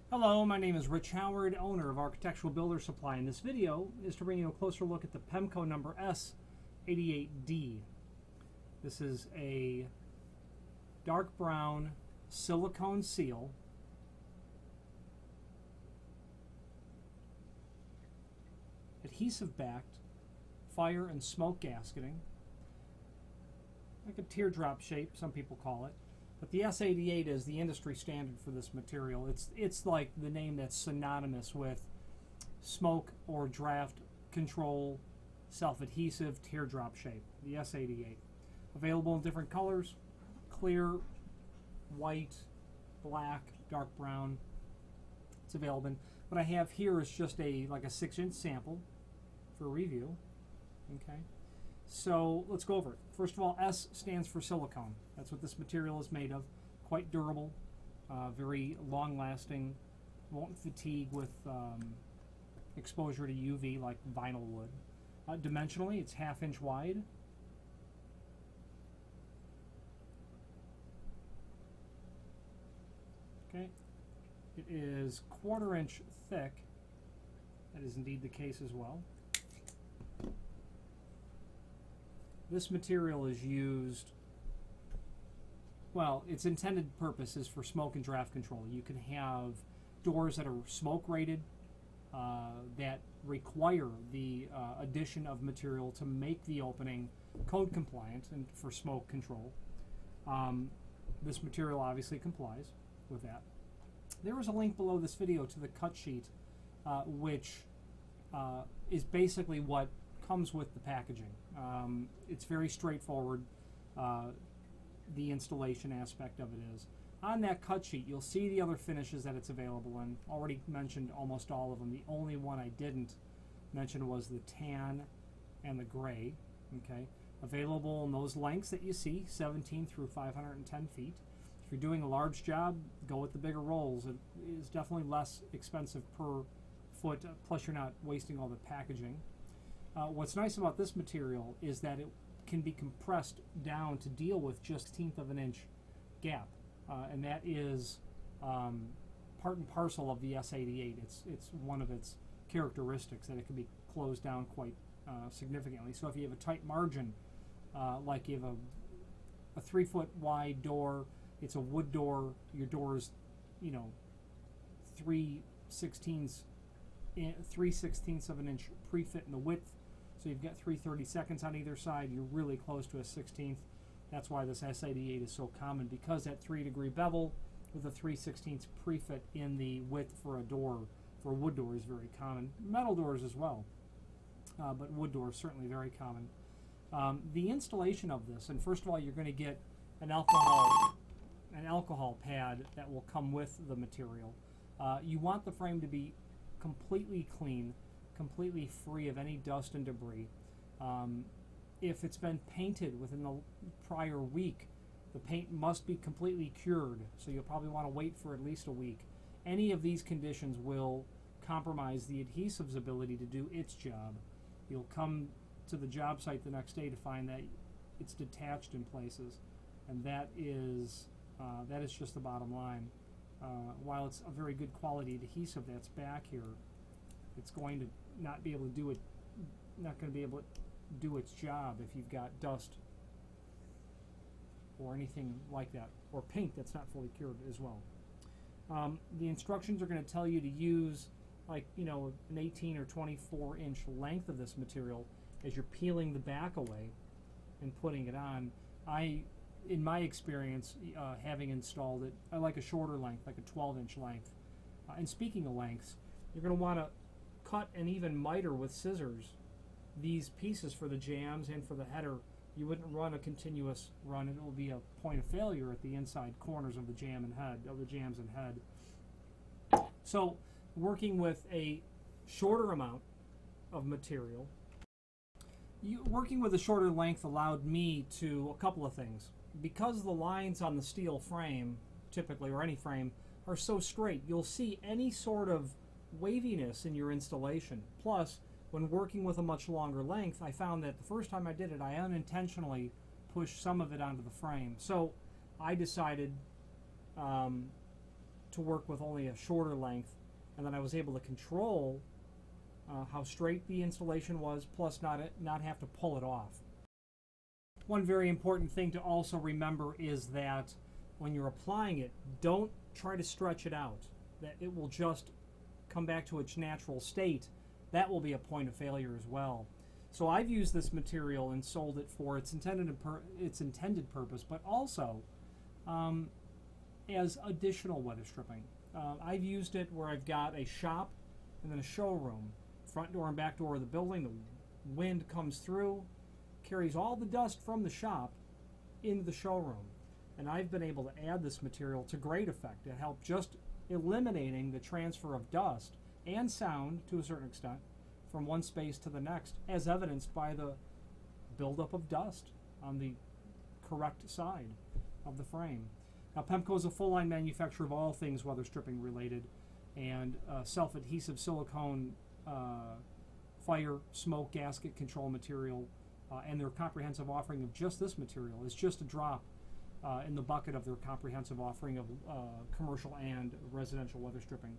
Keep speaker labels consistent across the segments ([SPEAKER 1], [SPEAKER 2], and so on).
[SPEAKER 1] Hello, my name is Rich Howard, owner of Architectural Builder Supply, and this video is to bring you a closer look at the Pemko number S88D. This is a dark brown silicone seal adhesive-backed fire and smoke gasketing, like a teardrop shape, some people call it. But the S88 is the industry standard for this material. It's like the name that's synonymous with smoke or draft control, self-adhesive teardrop shape, the S88. Available in different colors: clear, white, black, dark brown. It's available. What I have here is just like a 6-inch sample for review. Okay. So let's go over it. First of all, S stands for silicone. That's what this material is made of. Quite durable, very long-lasting, won't fatigue with exposure to UV like vinyl would. Dimensionally, it's 1/2 inch wide. Okay. It is 1/4 inch thick. That is indeed the case as well. This material is used, well, its intended purpose is for smoke and draft control. You can have doors that are smoke rated that require the addition of material to make the opening code compliant and for smoke control. This material obviously complies with that. There is a link below this video to the cut sheet, which is basically what comes with the packaging. It's very straightforward. The installation aspect of it is. On that cut sheet, you'll see the other finishes that it's available in. Already mentioned almost all of them. The only one I didn't mention was the tan and the gray. Okay, available in those lengths that you see, 17 through 510 feet. If you're doing a large job, go with the bigger rolls. It is definitely less expensive per foot, plus you're not wasting all the packaging. What's nice about this material is that it can be compressed down to deal with just 1/10 of an inch gap, and that is part and parcel of the S88. It's one of its characteristics that it can be closed down quite significantly. So if you have a tight margin, like you have a 3-foot wide door, it's a wood door, your door is, 3/16 of an inch pre-fit in the width. So you've got 3/32 on either side. You're really close to a 1/16. That's why this S88 is so common, because that 3-degree bevel with a 3/16 pre-fit in the width for a door, for a wood door, is very common. Metal doors as well, but wood doors certainly very common. The installation of this, and first of all, you're going to get an alcohol pad that will come with the material. You want the frame to be completely clean, completely free of any dust and debris. If it's been painted within the prior week, the paint must be completely cured, so you'll probably want to wait for at least a week. Any of these conditions will compromise the adhesive's ability to do its job. You'll come to the job site the next day to find that it's detached in places, and that is just the bottom line. While it's a very good quality adhesive that's back here, it's going to not be able to do its job if you've got dust or anything like that, or paint that's not fully cured as well. The instructions are going to tell you to use an 18 or 24 inch length of this material as you're peeling the back away and putting it on. In my experience, having installed it, I like a shorter length, like a 12-inch length. And speaking of lengths, you're going to want to cut and even miter with scissors these pieces for the jambs and for the header. You wouldn't run a continuous run. It will be a point of failure at the inside corners of the jambs and head. So working with a shorter amount of material, working with a shorter length allowed me to a couple of things. Because the lines on the steel frame, typically, or any frame, are so straight, you'll see any sort of waviness in your installation. Plus, when working with a much longer length, I found that the first time I did it, I unintentionally pushed some of it onto the frame. So I decided to to work with only a shorter length, and then I was able to control how straight the installation was, plus not have to pull it off. One very important thing to also remember is that when you're applying it, don't try to stretch it out. That it will just come back to its natural state. That will be a point of failure as well. So I've used this material and sold it for its intended purpose, but also as additional weather stripping. I've used it where I've got a shop and then a showroom. Front door and back door of the building, the wind comes through, carries all the dust from the shop into the showroom. And I've been able to add this material to great effect to help just eliminating the transfer of dust and sound to a certain extent from one space to the next, as evidenced by the buildup of dust on the correct side of the frame. Now, Pemko is a full-line manufacturer of all things weather stripping related, and self-adhesive silicone fire, smoke, gasket control material, and their comprehensive offering of just this material is just a drop in the bucket of their comprehensive offering of commercial and residential weather stripping.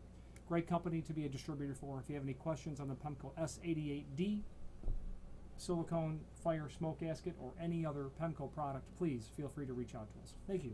[SPEAKER 1] Great company to be a distributor for. If you have any questions on the Pemko S88D silicone fire smoke gasket or any other Pemko product, please feel free to reach out to us. Thank you.